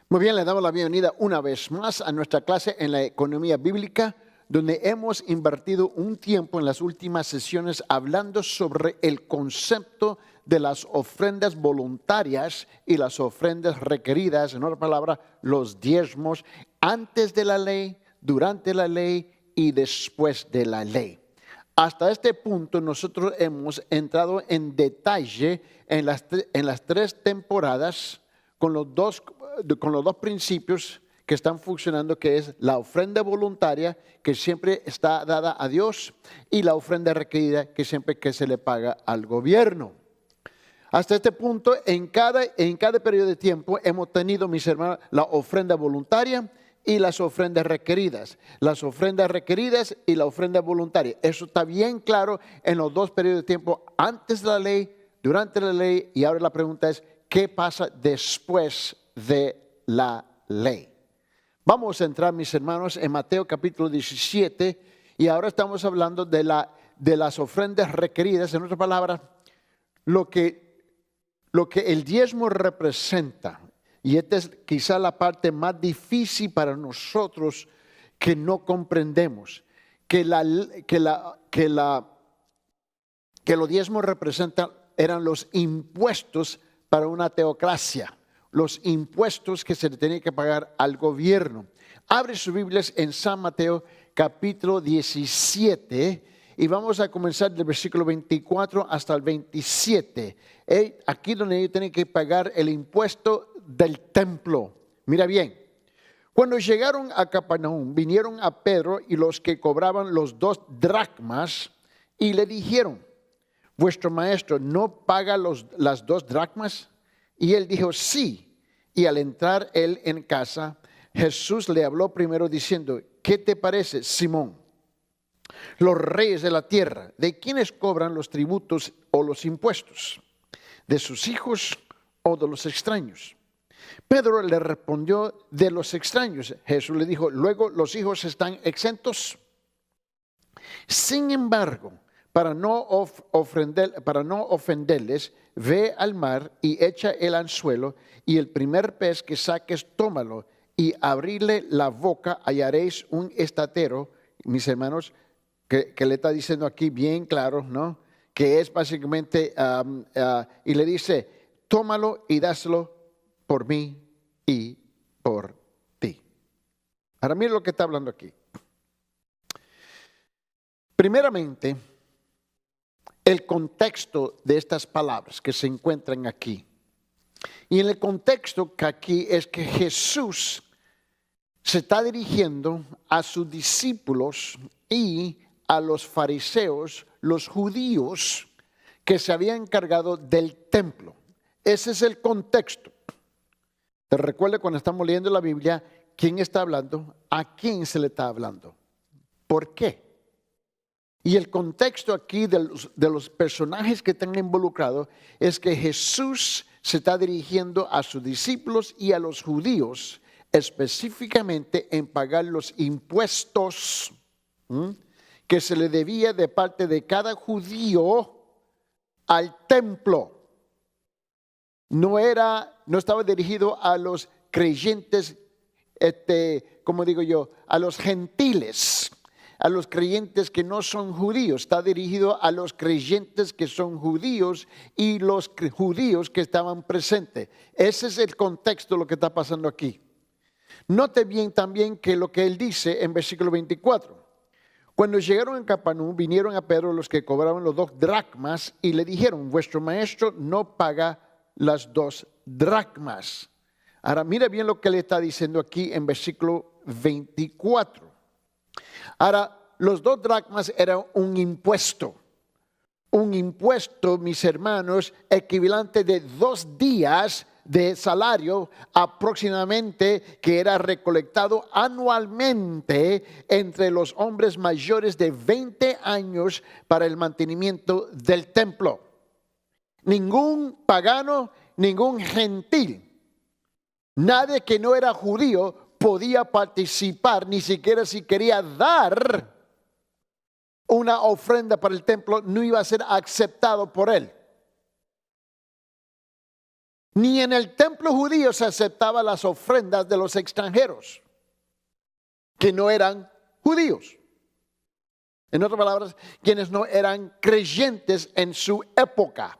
Muy bien, le damos la bienvenida una vez más a nuestra clase en la economía bíblica, donde hemos invertido un tiempo en las últimas sesiones hablando sobre el concepto de las ofrendas voluntarias y las ofrendas requeridas, en otra palabra, los diezmos, antes de la ley, durante la ley y después de la ley. Hasta este punto nosotros hemos entrado en detalle en las tres temporadas con los dos principios que están funcionando, que es la ofrenda voluntaria, que siempre está dada a Dios, y la ofrenda requerida, que siempre que se le paga al gobierno. Hasta este punto, en cada periodo de tiempo hemos tenido, mis hermanos, la ofrenda voluntaria y las ofrendas requeridas. Las ofrendas requeridas y la ofrenda voluntaria. Eso está bien claro en los dos periodos de tiempo, antes de la ley, durante la ley, y ahora la pregunta es, ¿qué pasa después de la ley? Vamos a entrar, mis hermanos, en Mateo capítulo 17, y ahora estamos hablando de las ofrendas requeridas. En otras palabras, lo que el diezmo representa, y esta es quizá la parte más difícil para nosotros que no comprendemos, que los diezmos representan, eran los impuestos para una teocracia, los impuestos que se le tenía que pagar al gobierno. Abre sus Biblias en San Mateo capítulo 17 y vamos a comenzar del versículo 24 hasta el 27. Aquí donde ellos tienen que pagar el impuesto del templo. Mira bien, cuando llegaron a Capernaum, vinieron a Pedro y los que cobraban los 2 dracmas y le dijeron: ¿vuestro maestro no paga las 2 dracmas? Y él dijo: sí. Y al entrar él en casa, Jesús le habló primero diciendo: ¿qué te parece, Simón? Los reyes de la tierra, ¿de quiénes cobran los tributos o los impuestos? ¿De sus hijos o de los extraños? Pedro le respondió: de los extraños. Jesús le dijo: luego, ¿los hijos están exentos? Sin embargo, para no ofenderles, ve al mar y echa el anzuelo, y el primer pez que saques, tómalo, y abrirle la boca hallaréis un estatero. Mis hermanos, que le está diciendo aquí bien claro, ¿no? Que es básicamente, y le dice: tómalo y dáselo por mí y por ti. Ahora mira lo que está hablando aquí. Primeramente, el contexto de estas palabras que se encuentran aquí. Y en el contexto que aquí es que Jesús se está dirigiendo a sus discípulos y a los fariseos, los judíos que se habían encargado del templo. Ese es el contexto. Te recuerdo, cuando estamos leyendo la Biblia, ¿quién está hablando? ¿A quién se le está hablando? ¿Por qué? Y el contexto aquí de los personajes que están involucrados es que Jesús se está dirigiendo a sus discípulos y a los judíos, específicamente en pagar los impuestos que se le debía de parte de cada judío al templo. No estaba dirigido a los creyentes, como digo yo, a los gentiles, a los creyentes que no son judíos. Está dirigido a los creyentes que son judíos y los judíos que estaban presentes. Ese es el contexto de lo que está pasando aquí. Note bien también que lo que él dice en versículo 24. Cuando llegaron a Capernaum, vinieron a Pedro los que cobraban los 2 dracmas y le dijeron: vuestro maestro no paga las 2 dracmas. Ahora mira bien lo que le está diciendo aquí en versículo 24. Ahora, los 2 dracmas eran un impuesto. Un impuesto, mis hermanos, equivalente de 2 días de salario aproximadamente, que era recolectado anualmente entre los hombres mayores de 20 años para el mantenimiento del templo. Ningún pagano, ningún gentil, nadie que no era judío podía participar, ni siquiera si quería dar una ofrenda para el templo, no iba a ser aceptado por él. Ni en el templo judío se aceptaban las ofrendas de los extranjeros, que no eran judíos. En otras palabras, quienes no eran creyentes en su época.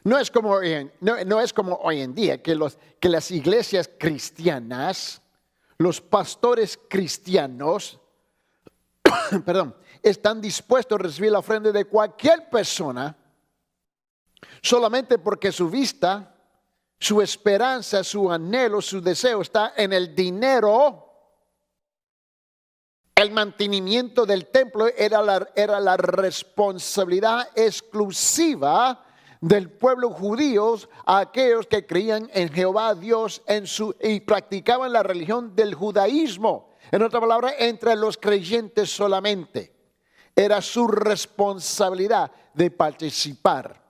No es como hoy en día que las iglesias cristianas, los pastores cristianos, perdón, están dispuestos a recibir la ofrenda de cualquier persona solamente porque su vista, su esperanza, su anhelo, su deseo está en el dinero. El mantenimiento del templo era la responsabilidad exclusiva del pueblo judío, a aquellos que creían en Jehová Dios y practicaban la religión del judaísmo. En otra palabra, entre los creyentes solamente. Era su responsabilidad de participar.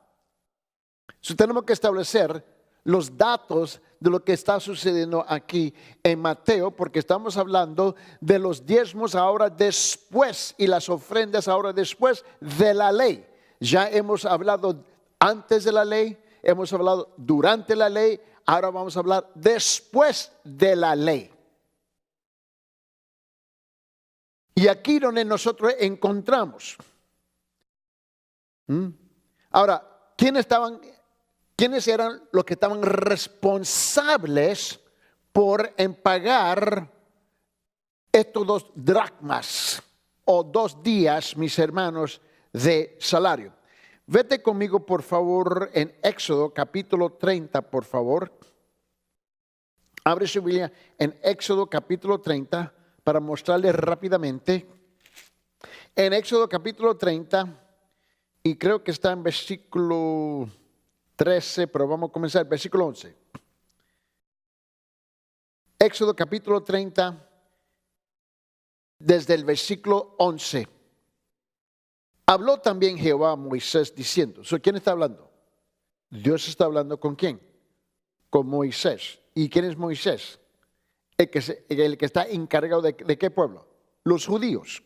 So, tenemos que establecer los datos de lo que está sucediendo aquí en Mateo, porque estamos hablando de los diezmos ahora después y las ofrendas ahora después de la ley. Ya hemos hablado antes de la ley, hemos hablado durante la ley, ahora vamos a hablar después de la ley. Y aquí donde nosotros encontramos. Ahora, ¿quiénes eran los que estaban responsables por pagar estos 2 dracmas o 2 días, mis hermanos, de salario? Vete conmigo, por favor, en Éxodo capítulo 30, por favor. Abre su Biblia en Éxodo capítulo 30 para mostrarles rápidamente. En Éxodo capítulo 30, y creo que está en versículo 13, pero vamos a comenzar, versículo 11. Éxodo capítulo 30, desde el versículo 11. Habló también Jehová a Moisés diciendo, ¿quién está hablando? Dios está hablando ¿con quién? Con Moisés. ¿Y quién es Moisés? El que está encargado de qué pueblo? Los judíos.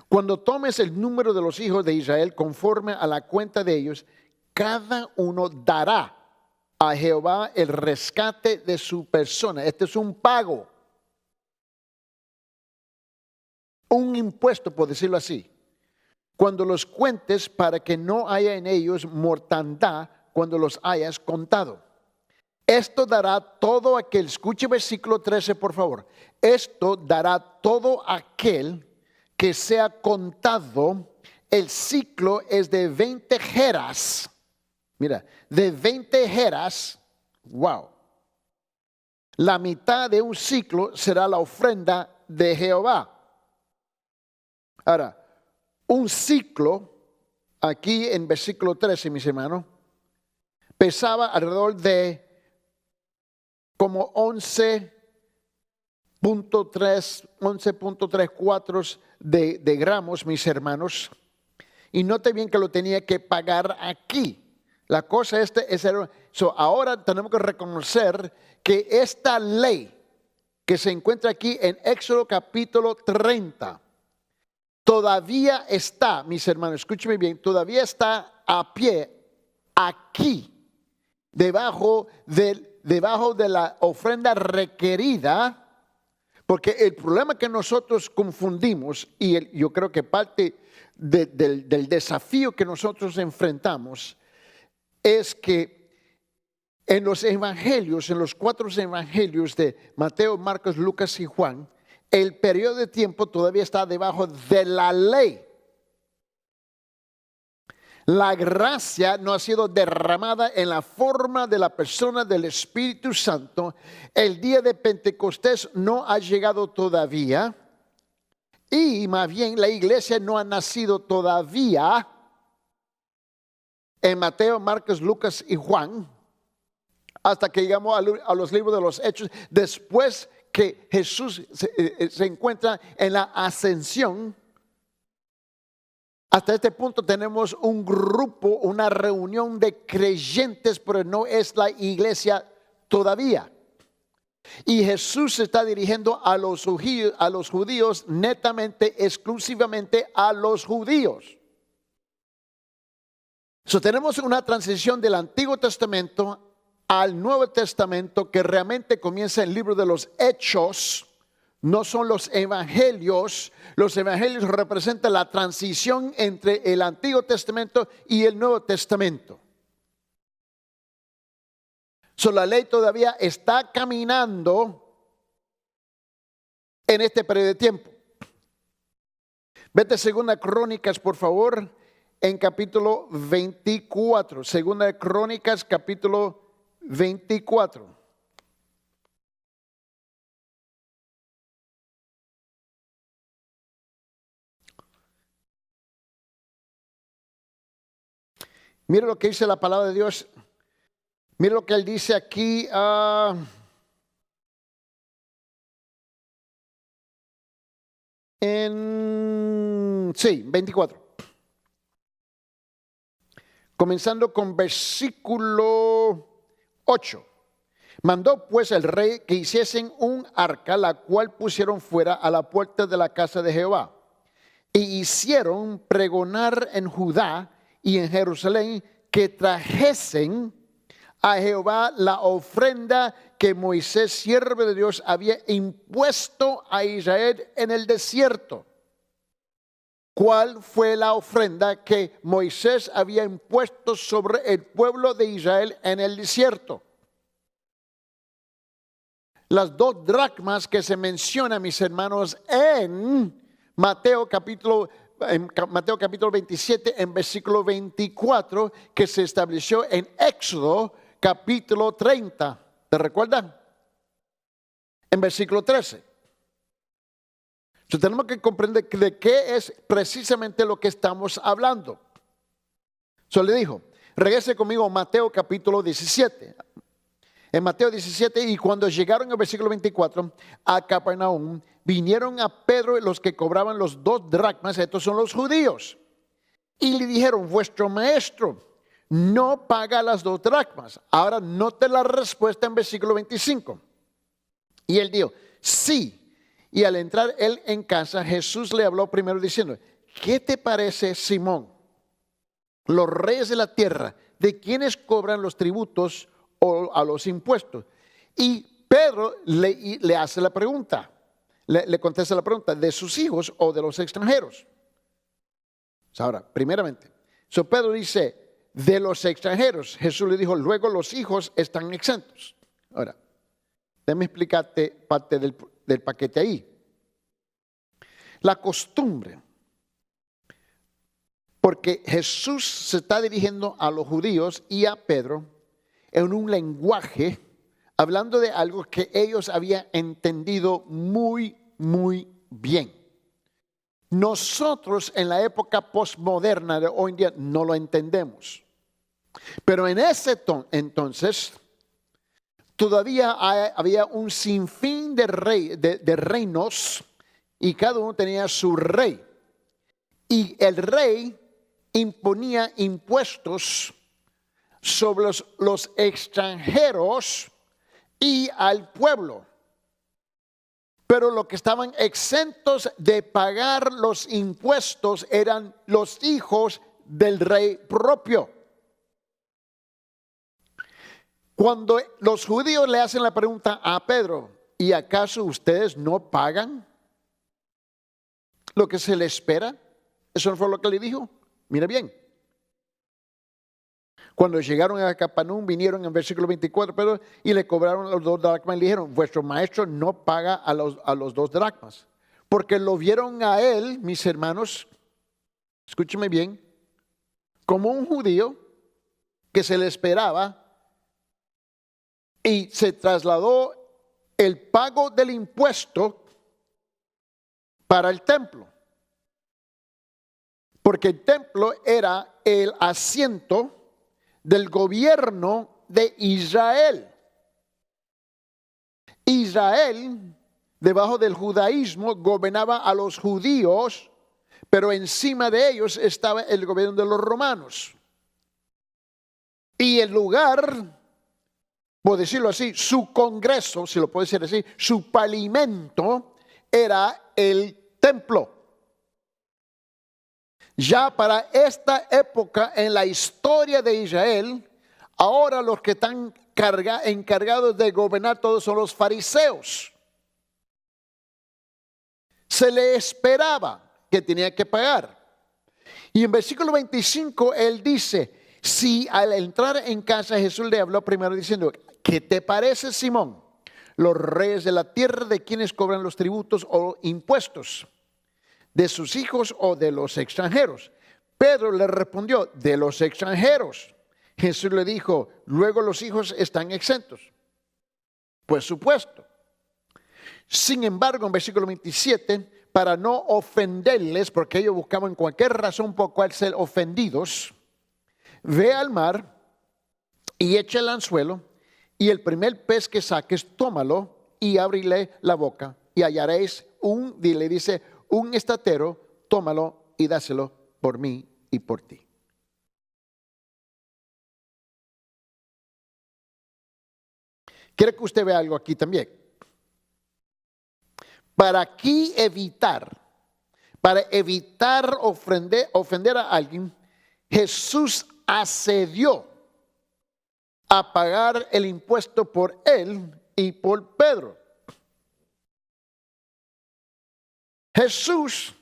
Cuando tomes el número de los hijos de Israel conforme a la cuenta de ellos, cada uno dará a Jehová el rescate de su persona. Este es un pago. Un impuesto, por decirlo así. Cuando los cuentes, para que no haya en ellos mortandad cuando los hayas contado. Esto dará todo aquel, escuche versículo 13 por favor. Esto dará todo aquel que sea contado. El ciclo es de 20 geras. Mira, de 20 geras, wow. La mitad de un ciclo será la ofrenda de Jehová. Ahora, un ciclo, aquí en versículo 13, mis hermanos, pesaba alrededor de como 11.34 de gramos, mis hermanos. Y note bien que lo tenía que pagar aquí. La cosa es ahora tenemos que reconocer que esta ley que se encuentra aquí en Éxodo capítulo 30, todavía está, mis hermanos, escúcheme bien, todavía está a pie aquí, debajo de la ofrenda requerida, porque el problema que nosotros confundimos, y yo creo que parte del desafío que nosotros enfrentamos, es que en los evangelios, en los 4 evangelios de Mateo, Marcos, Lucas y Juan, el periodo de tiempo todavía está debajo de la ley. La gracia no ha sido derramada en la forma de la persona del Espíritu Santo. El día de Pentecostés no ha llegado todavía. Y más bien la iglesia no ha nacido todavía en Mateo, Marcos, Lucas y Juan, hasta que llegamos a los libros de los Hechos, después que Jesús se encuentra en la ascensión. Hasta este punto tenemos un grupo, una reunión de creyentes, pero no es la iglesia todavía. Y Jesús se está dirigiendo a los judíos netamente, exclusivamente a los judíos. Tenemos una transición del Antiguo Testamento al Nuevo Testamento que realmente comienza en el libro de los Hechos. No son los evangelios. Los evangelios representan la transición entre el Antiguo Testamento y el Nuevo Testamento. La ley todavía está caminando en este periodo de tiempo. Vete a Segunda Crónicas, por favor, en capítulo 24. Segunda Crónicas, capítulo 24. Mire lo que dice la palabra de Dios. Mire lo que él dice aquí. Sí, 24. Comenzando con versículo 8. Mandó pues el rey que hiciesen un arca, la cual pusieron fuera a la puerta de la casa de Jehová. Y hicieron pregonar en Judá y en Jerusalén que trajesen a Jehová la ofrenda que Moisés, siervo de Dios, había impuesto a Israel en el desierto. ¿Cuál fue la ofrenda que Moisés había impuesto sobre el pueblo de Israel en el desierto? Las 2 dracmas que se mencionan, mis hermanos, en Mateo capítulo 27, en versículo 24, que se estableció en Éxodo capítulo 30. ¿Te recuerdan? En versículo 13. Tenemos que comprender de qué es precisamente lo que estamos hablando. Le dijo, regrese conmigo a Mateo capítulo 17. En Mateo 17, y cuando llegaron al versículo 24 a Capernaum, vinieron a Pedro los que cobraban los 2 dracmas, estos son los judíos, y le dijeron, vuestro maestro no paga las 2 dracmas. Ahora note la respuesta en versículo 25. Y él dijo, sí. Y al entrar él en casa, Jesús le habló primero diciendo, ¿qué te parece, Simón? Los reyes de la tierra, ¿de quiénes cobran los tributos o a los impuestos? Y Pedro le hace la pregunta, le contesta la pregunta, ¿de sus hijos o de los extranjeros? Ahora, primeramente, Pedro dice, de los extranjeros. Jesús le dijo, luego los hijos están exentos. Ahora, déjame explicarte parte del paquete ahí. La costumbre, porque Jesús se está dirigiendo a los judíos y a Pedro en un lenguaje, hablando de algo que ellos habían entendido muy, muy bien. Nosotros en la época postmoderna de hoy en día no lo entendemos. Pero en ese entonces todavía había un sinfín de reinos y cada uno tenía su rey. Y el rey imponía impuestos sobre los extranjeros y al pueblo. Pero los que estaban exentos de pagar los impuestos eran los hijos del rey propio. Cuando los judíos le hacen la pregunta a Pedro, ¿y acaso ustedes no pagan lo que se les espera? Eso no fue lo que le dijo. Mira bien. Cuando llegaron a Capernaum, vinieron en versículo 24, Pedro, y le cobraron los 2 dracmas y le dijeron, vuestro maestro no paga a los 2 dracmas. Porque lo vieron a él, mis hermanos, escúcheme bien, como un judío que se le esperaba y se trasladó el pago del impuesto para el templo. Porque el templo era el asiento del gobierno de Israel. Israel, debajo del judaísmo, gobernaba a los judíos, pero encima de ellos estaba el gobierno de los romanos. Y el lugar, por decirlo así, su congreso, si lo puedo decir así, su parlamento era el templo. Ya para esta época en la historia de Israel, ahora los que están encargados de gobernar todos son los fariseos. Se le esperaba que tenía que pagar. Y en versículo 25 él dice, si al entrar en casa Jesús le habló primero diciendo, ¿qué te parece, Simón? Los reyes de la tierra, ¿de quienes cobran los tributos o impuestos? ¿De sus hijos o de los extranjeros? Pedro le respondió, de los extranjeros. Jesús le dijo, luego los hijos están exentos. Por supuesto. Sin embargo, en versículo 27, para no ofenderles, porque ellos buscaban cualquier razón por cual ser ofendidos, ve al mar y echa el anzuelo, y el primer pez que saques, tómalo y ábrile la boca, y hallaréis un estatero, tómalo y dáselo por mí y por ti. Quiero que usted vea algo aquí también. Para evitar ofender a alguien, Jesús accedió a pagar el impuesto por él y por Pedro. Jesús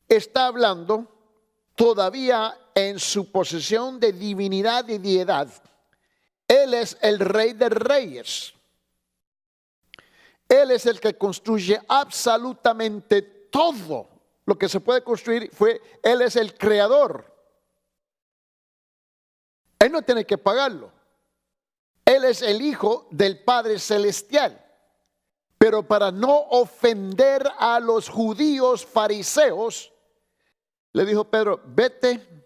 está hablando todavía en su posesión de divinidad y deidad. Él es el Rey de Reyes. Él es el que construye absolutamente todo lo que se puede construir. Él es el creador. Él no tiene que pagarlo. Él es el Hijo del Padre Celestial. Pero para no ofender a los judíos fariseos, le dijo Pedro, vete,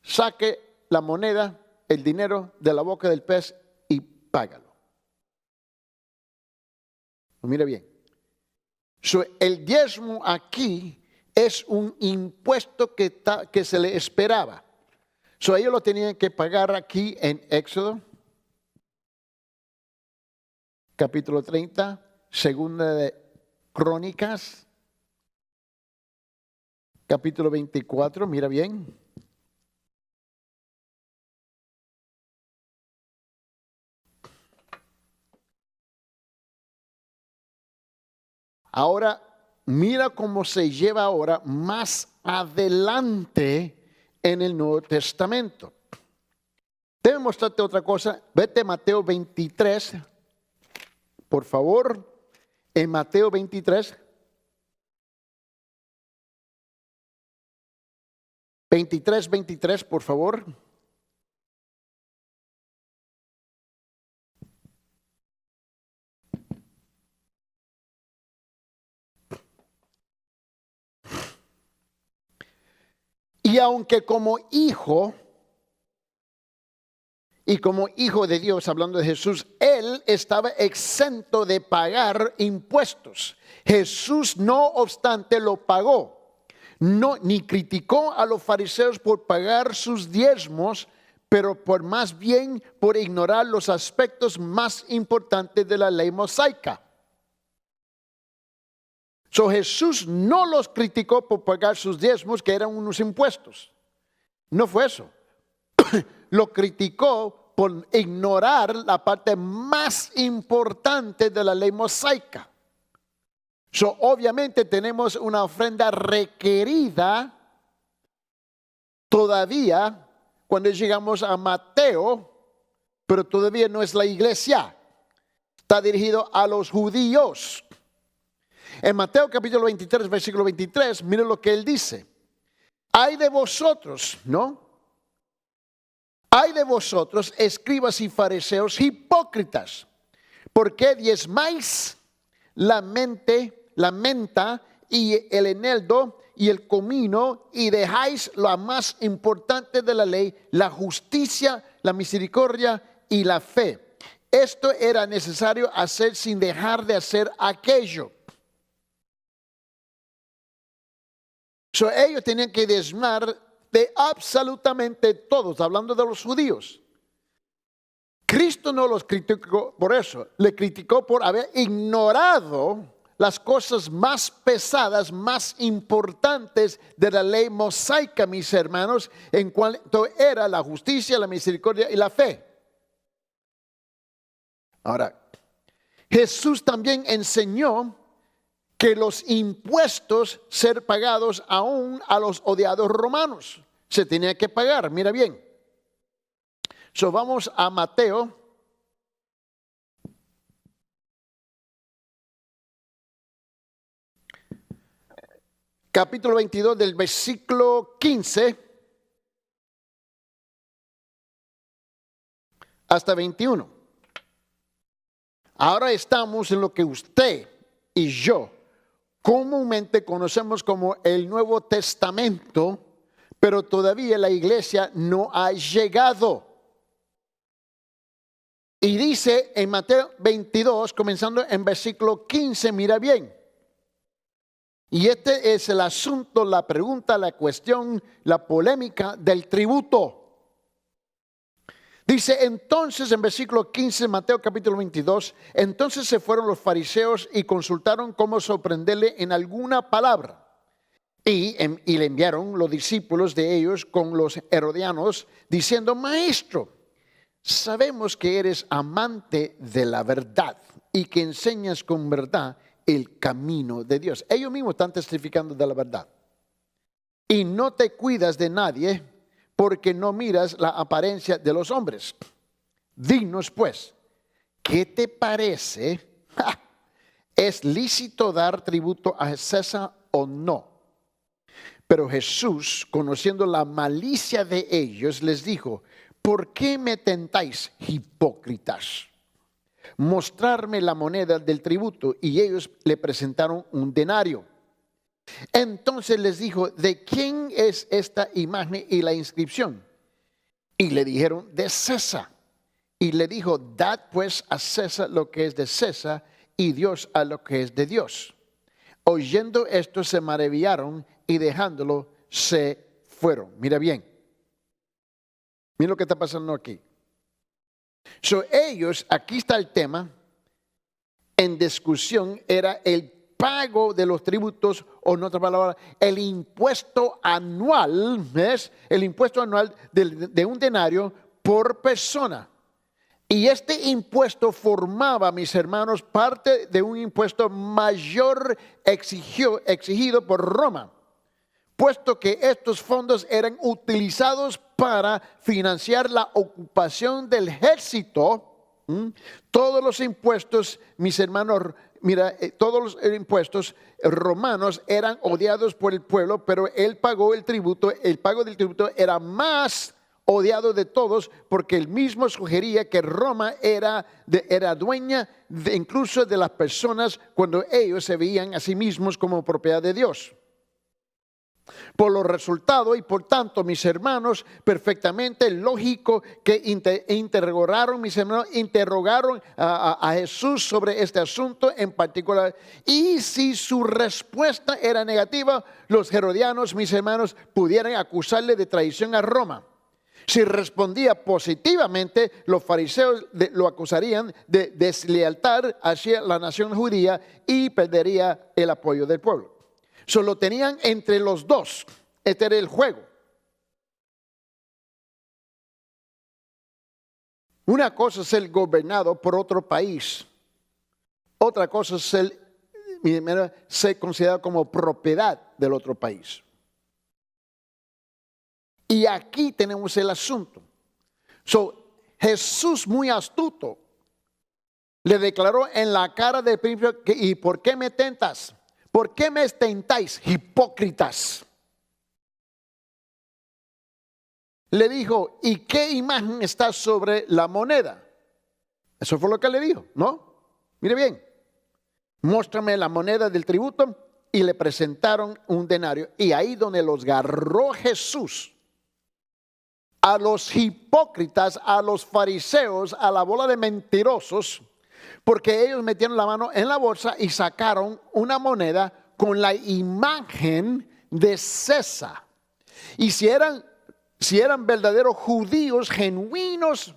saque la moneda, el dinero de la boca del pez y págalo. Mire bien. El diezmo aquí es un impuesto que se le esperaba. Ellos lo tenían que pagar aquí en Éxodo, capítulo 30, segunda de Crónicas, capítulo 24, mira bien. Ahora, mira cómo se lleva ahora más adelante en el Nuevo Testamento. Debo mostrarte otra cosa. Vete a Mateo 23, por favor. En Mateo 23. 23, por favor. Y aunque como hijo, y como hijo de Dios, hablando de Jesús, él estaba exento de pagar impuestos. Jesús, no obstante, lo pagó. No, ni criticó a los fariseos por pagar sus diezmos, pero más bien por ignorar los aspectos más importantes de la ley mosaica. Jesús no los criticó por pagar sus diezmos, que eran unos impuestos. No fue eso. Lo criticó por ignorar la parte más importante de la ley mosaica. Obviamente tenemos una ofrenda requerida todavía cuando llegamos a Mateo, pero todavía no es la iglesia. Está dirigido a los judíos. En Mateo capítulo 23, versículo 23, miren lo que él dice. Ay de vosotros, ¿no? Ay de vosotros, escribas y fariseos hipócritas, porque diezmáis la menta y el eneldo y el comino, y dejáis lo más importante de la ley, la justicia, la misericordia y la fe. Esto era necesario hacer sin dejar de hacer aquello. Ellos tenían que diezmar de absolutamente todos, hablando de los judíos. Cristo no los criticó por eso, le criticó por haber ignorado las cosas más pesadas, más importantes de la ley mosaica, mis hermanos, en cuanto era la justicia, la misericordia y la fe. Ahora, Jesús también enseñó que los impuestos ser pagados aún a los odiados romanos. Se tenía que pagar, mira bien. So vamos a Mateo. Capítulo 22 del versículo 15 hasta 21. Ahora estamos en lo que usted y yo comúnmente conocemos como el Nuevo Testamento, pero todavía la iglesia no ha llegado. Y dice en Mateo 22, comenzando en versículo 15, mira bien. Y este es el asunto, la pregunta, la cuestión, la polémica del tributo. Dice entonces en versículo 15, Mateo capítulo 22, entonces se fueron los fariseos y consultaron cómo sorprenderle en alguna palabra. Y le enviaron los discípulos de ellos con los herodianos, diciendo, maestro, sabemos que eres amante de la verdad y que enseñas con verdad el camino de Dios. Ellos mismos están testificando de la verdad. Y no te cuidas de nadie porque no miras la apariencia de los hombres. Dinos pues, ¿qué te parece? ¿Es lícito dar tributo a César o no? Pero Jesús, conociendo la malicia de ellos, les dijo, ¿por qué me tentáis, hipócritas? Mostrarme la moneda del tributo. Y ellos le presentaron un denario. Entonces les dijo, ¿de quién es esta imagen y la inscripción? Y le dijeron, de César. Y le dijo, dad pues a César lo que es de César y Dios a lo que es de Dios. Oyendo esto se maravillaron y dejándolo se fueron. Mira bien. Mira lo que está pasando aquí. So ellos, aquí está el tema, en discusión era el pago de los tributos, o en otra palabra, el impuesto anual, ¿ves? El impuesto anual de un denario por persona. Y este impuesto formaba, mis hermanos, parte de un impuesto mayor exigido por Roma, puesto que estos fondos eran utilizados para financiar la ocupación del ejército. Todos los impuestos, mis hermanos, mira, todos los impuestos romanos eran odiados por el pueblo, pero él pagó el tributo. El pago del tributo era más odiado de todos, porque él mismo sugería que Roma era dueña incluso de las personas cuando ellos se veían a sí mismos como propiedad de Dios. Por los resultados y por tanto, mis hermanos, perfectamente lógico que interrogaron a Jesús sobre este asunto en particular. Y si su respuesta era negativa, los herodianos, mis hermanos, pudieran acusarle de traición a Roma. Si respondía positivamente, los fariseos lo acusarían de deslealtad hacia la nación judía y perdería el apoyo del pueblo. Solo tenían entre los dos. Este era el juego. Una cosa es ser gobernado por otro país. Otra cosa es ser considerado como propiedad del otro país. Y aquí tenemos el asunto. Jesús, muy astuto, le declaró en la cara del príncipe, ¿y por qué me tentas? ¿Por qué me tentáis, hipócritas? Le dijo, ¿y qué imagen está sobre la moneda? Eso fue lo que le dijo, ¿no? Mire bien, muéstrame la moneda del tributo, y le presentaron un denario. Y ahí donde los agarró Jesús, a los hipócritas, a los fariseos, a la bola de mentirosos, porque ellos metieron la mano en la bolsa y sacaron una moneda con la imagen de César. Y si eran verdaderos judíos genuinos,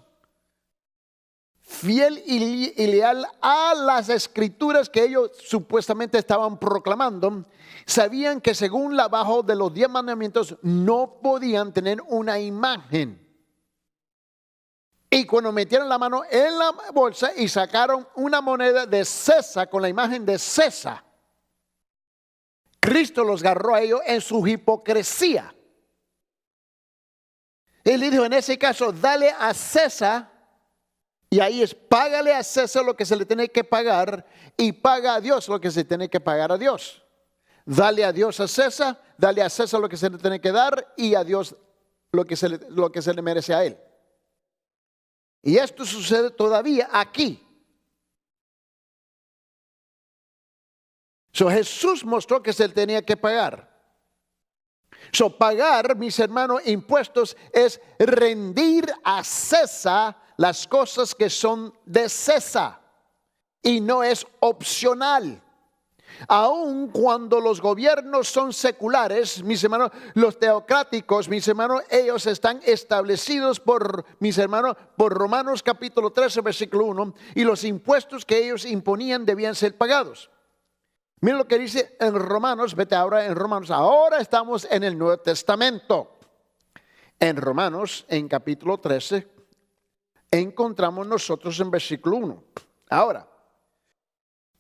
fiel y leal a las escrituras que ellos supuestamente estaban proclamando, sabían que según la bajo de los 10 mandamientos no podían tener una imagen. Y cuando metieron la mano en la bolsa y sacaron una moneda de César con la imagen de César, Cristo los agarró a ellos en su hipocresía. Él dijo, en ese caso, dale a César, y ahí es, págale a César lo que se le tiene que pagar, y paga a Dios lo que se tiene que pagar a Dios. Dale a Dios a César, dale a César lo que se le tiene que dar, y a Dios lo que se le merece a él. Y esto sucede todavía aquí. Jesús mostró que se le tenía que pagar. Pagar, mis hermanos, impuestos es rendir a César las cosas que son de César. Y no es opcional. Aun cuando los gobiernos son seculares, mis hermanos, los teocráticos, mis hermanos, ellos están establecidos por, mis hermanos, por Romanos capítulo 13, versículo 1, y los impuestos que ellos imponían debían ser pagados. Miren lo que dice en Romanos, vete ahora en Romanos, ahora estamos en el Nuevo Testamento. En Romanos, en capítulo 13, encontramos nosotros en versículo 1. Ahora,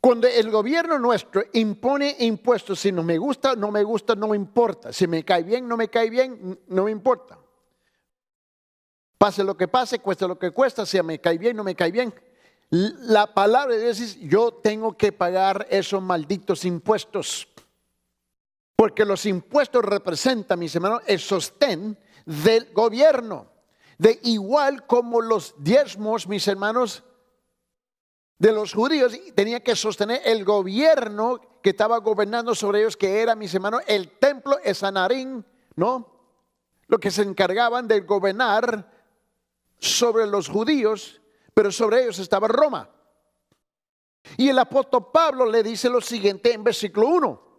cuando el gobierno nuestro impone impuestos, si no me gusta, no me gusta, no me importa. Si me cae bien, no me cae bien, no me importa. Pase lo que pase, cueste lo que cuesta, si me cae bien, no me cae bien. La palabra de Dios dice, yo tengo que pagar esos malditos impuestos. Porque los impuestos representan, mis hermanos, el sostén del gobierno. De igual como los diezmos, mis hermanos, de los judíos, tenía que sostener el gobierno que estaba gobernando sobre ellos, que era, mis hermanos, el templo Esanarín, ¿no? Lo que se encargaban de gobernar sobre los judíos, pero sobre ellos estaba Roma. Y el apóstol Pablo le dice lo siguiente en versículo 1.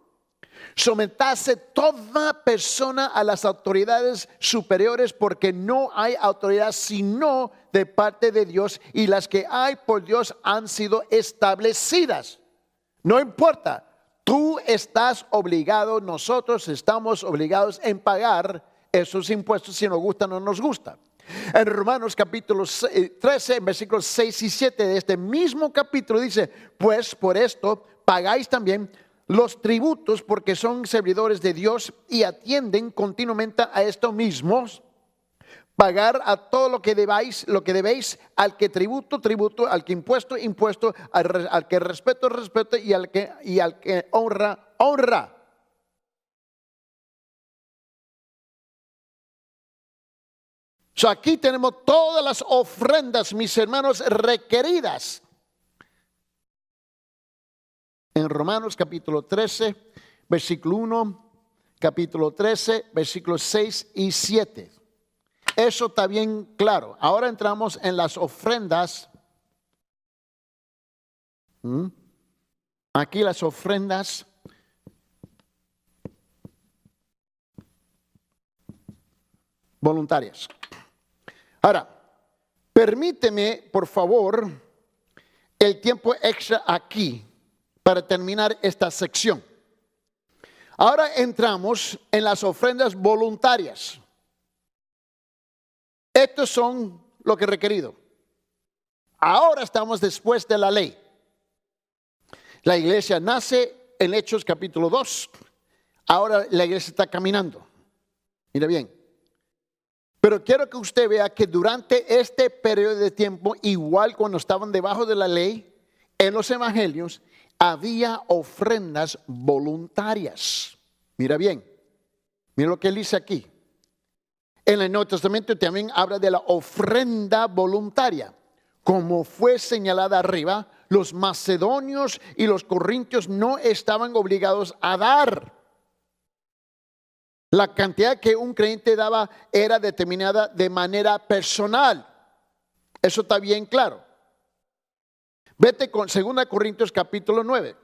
Sometase toda persona a las autoridades superiores, porque no hay autoridad sino de parte de Dios, y las que hay por Dios han sido establecidas. No importa, tú estás obligado, nosotros estamos obligados en pagar esos impuestos si nos gusta o no nos gusta. En Romanos capítulo 13, en versículos 6 y 7 de este mismo capítulo dice, pues por esto pagáis también los tributos, porque son servidores de Dios y atienden continuamente a estos mismos. Pagar a todo lo que debéis, al que tributo, tributo, al que impuesto, impuesto, al que respeto, respeto, y al que honra, honra. Aquí tenemos todas las ofrendas, mis hermanos, requeridas. En Romanos capítulo 13, versículo 1, capítulo 13, versículos 6 y 7. Eso está bien claro. Ahora entramos en las ofrendas. Aquí las ofrendas voluntarias. Ahora, permíteme, por favor, el tiempo extra aquí para terminar esta sección. Ahora entramos en las ofrendas voluntarias. Estos son lo que he requerido. Ahora estamos después de la ley. La iglesia nace en Hechos capítulo 2. Ahora la iglesia está caminando. Mira bien. Pero quiero que usted vea que durante este periodo de tiempo, igual cuando estaban debajo de la ley, en los evangelios, había ofrendas voluntarias. Mira bien, mira lo que él dice aquí. En el Nuevo Testamento también habla de la ofrenda voluntaria. Como fue señalada arriba, los macedonios y los corintios no estaban obligados a dar. La cantidad que un creyente daba era determinada de manera personal. Eso está bien claro. Vete con 2 Corintios capítulo 9.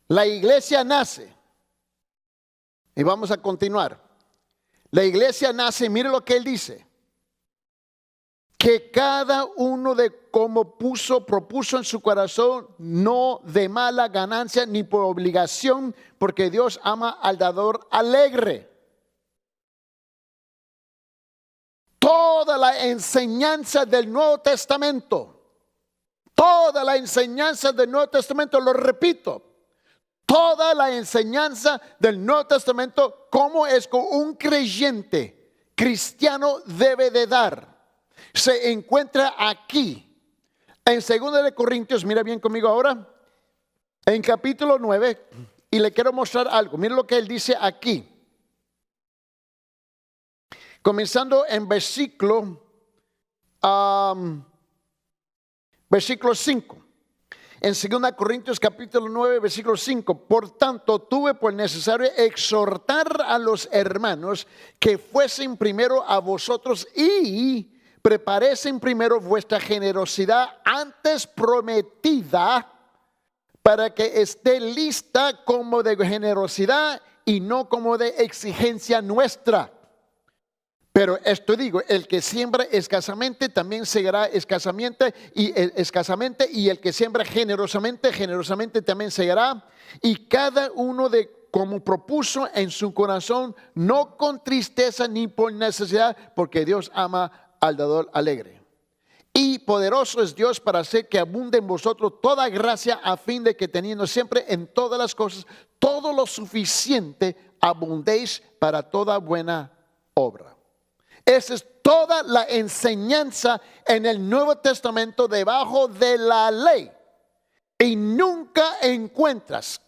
La iglesia nace. Y vamos a continuar. La iglesia nace, mire lo que él dice. Que cada uno de como propuso en su corazón, no de mala ganancia ni por obligación, porque Dios ama al dador alegre. Toda la enseñanza del Nuevo Testamento, toda la enseñanza del Nuevo Testamento, lo repito, toda la enseñanza del Nuevo Testamento, cómo es que un creyente cristiano debe de dar, se encuentra aquí en 2 de Corintios. Mira bien conmigo ahora, en capítulo 9, y le quiero mostrar algo. Mira lo que él dice aquí, comenzando en versículo 5. En 2 Corintios capítulo 9, versículo 5. Por tanto, tuve por necesario exhortar a los hermanos que fuesen primero a vosotros y preparesen primero vuestra generosidad antes prometida, para que esté lista como de generosidad y no como de exigencia nuestra. Pero esto digo, el que siembra escasamente también segará escasamente, y el que siembra generosamente, generosamente también segará. Y cada uno de como propuso en su corazón, no con tristeza ni por necesidad, porque Dios ama al dador alegre. Y poderoso es Dios para hacer que abunde en vosotros toda gracia, a fin de que teniendo siempre en todas las cosas todo lo suficiente, abundéis para toda buena obra. Esa es toda la enseñanza en el Nuevo Testamento debajo de la ley. Y nunca encuentras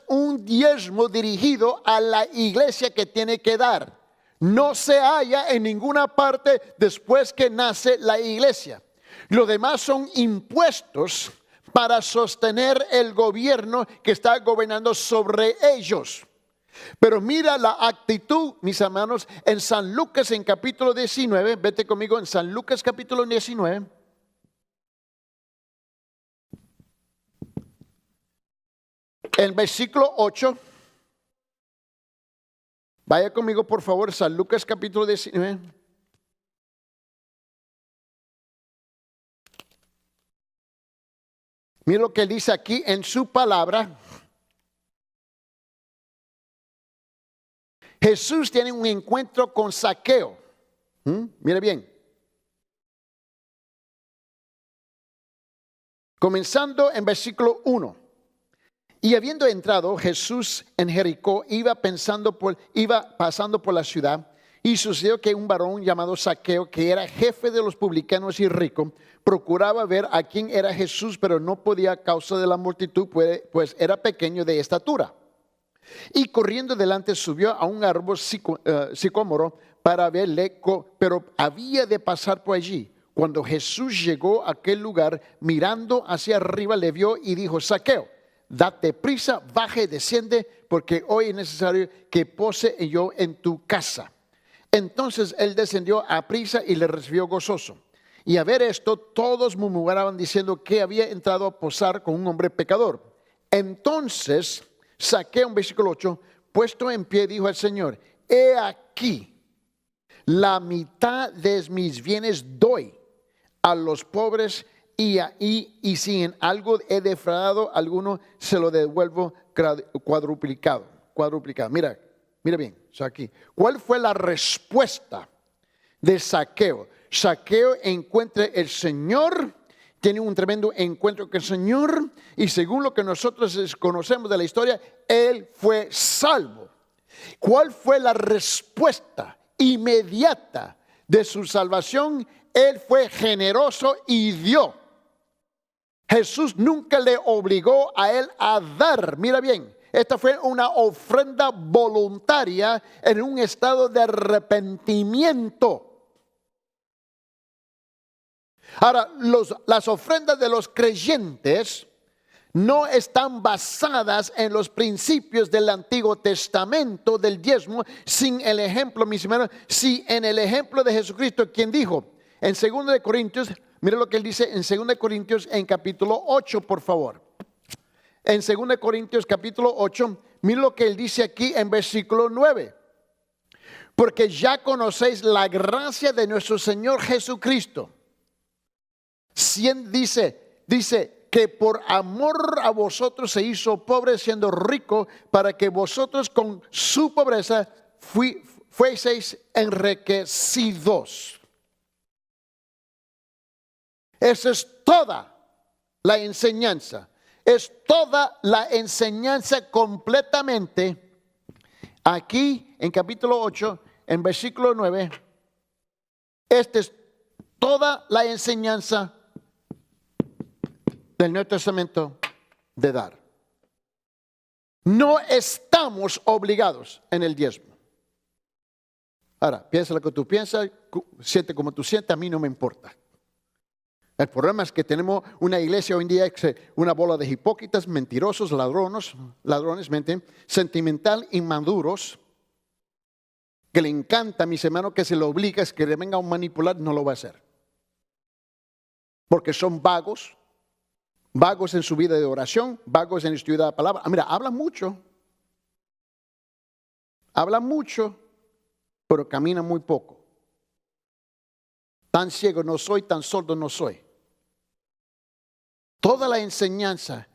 un diezmo dirigido a la iglesia que tiene que dar. No se halla en ninguna parte después que nace la iglesia. Lo demás son impuestos para sostener el gobierno que está gobernando sobre ellos. Pero mira la actitud, mis hermanos, en San Lucas en capítulo 19, vete conmigo en San Lucas capítulo 19. El versículo 8. Vaya conmigo por favor, San Lucas capítulo 19. Mira lo que dice aquí en su palabra. Jesús tiene un encuentro con Zaqueo. Mire bien. Comenzando en versículo 1. Y habiendo entrado Jesús en Jericó, iba pasando por la ciudad, y sucedió que un varón llamado Zaqueo, que era jefe de los publicanos y rico, procuraba ver a quién era Jesús, pero no podía a causa de la multitud, pues era pequeño de estatura. Y corriendo delante subió a un árbol sicómoro para verle, pero había de pasar por allí. Cuando Jesús llegó a aquel lugar, mirando hacia arriba, le vio y dijo: Zaqueo, date prisa, baja y desciende, porque hoy es necesario que pose yo en tu casa. Entonces él descendió a prisa y le recibió gozoso. Y a ver esto, todos murmuraban diciendo que había entrado a posar con un hombre pecador. Entonces Zaqueo, en versículo 8, puesto en pie, dijo al Señor: he aquí, la mitad de mis bienes doy a los pobres, y si en algo he defraudado alguno, se lo devuelvo cuadruplicado. Mira bien, aquí. ¿Cuál fue la respuesta de Zaqueo? Zaqueo encuentra el Señor, tiene un tremendo encuentro con el Señor, y según lo que nosotros conocemos de la historia, él fue salvo. ¿Cuál fue la respuesta inmediata de su salvación? Él fue generoso y dio. Jesús nunca le obligó a él a dar. Mira bien, esta fue una ofrenda voluntaria en un estado de arrepentimiento. Ahora, las ofrendas de los creyentes no están basadas en los principios del Antiguo Testamento del diezmo, sin el ejemplo, mis hermanos, si en el ejemplo de Jesucristo, quien dijo en 2 de Corintios, mire lo que él dice en 2 de Corintios en capítulo 8, por favor. en 2 Corintios capítulo 8, mira lo que él dice aquí en versículo 9. Porque ya conocéis la gracia de nuestro Señor Jesucristo. Dice que por amor a vosotros se hizo pobre siendo rico, para que vosotros con su pobreza fueseis enriquecidos. Esa es toda la enseñanza. Es toda la enseñanza completamente. Aquí en capítulo 8, en versículo 9, esta es toda la enseñanza del Nuevo Testamento de dar. No estamos obligados en el diezmo. Ahora, piensa lo que tú piensas, siente como tú sientes, a mí no me importa. El problema es que tenemos una iglesia hoy en día, una bola de hipócritas, mentirosos, ladrones, sentimental, inmaduros, que le encanta a mis hermanos que se lo obliga, es que le venga a manipular, no lo va a hacer. Porque son vagos en su vida de oración, vagos en estudiar la palabra. Mira, hablan mucho, pero caminan muy poco. Tan ciego no soy, tan sordo no soy. Toda la enseñanza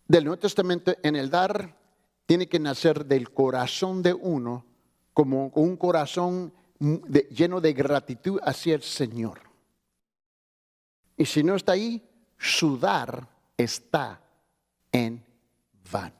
del Nuevo Testamento en el dar tiene que nacer del corazón de uno, como un corazón lleno de gratitud hacia el Señor. Y si no está ahí, su dar está en vano.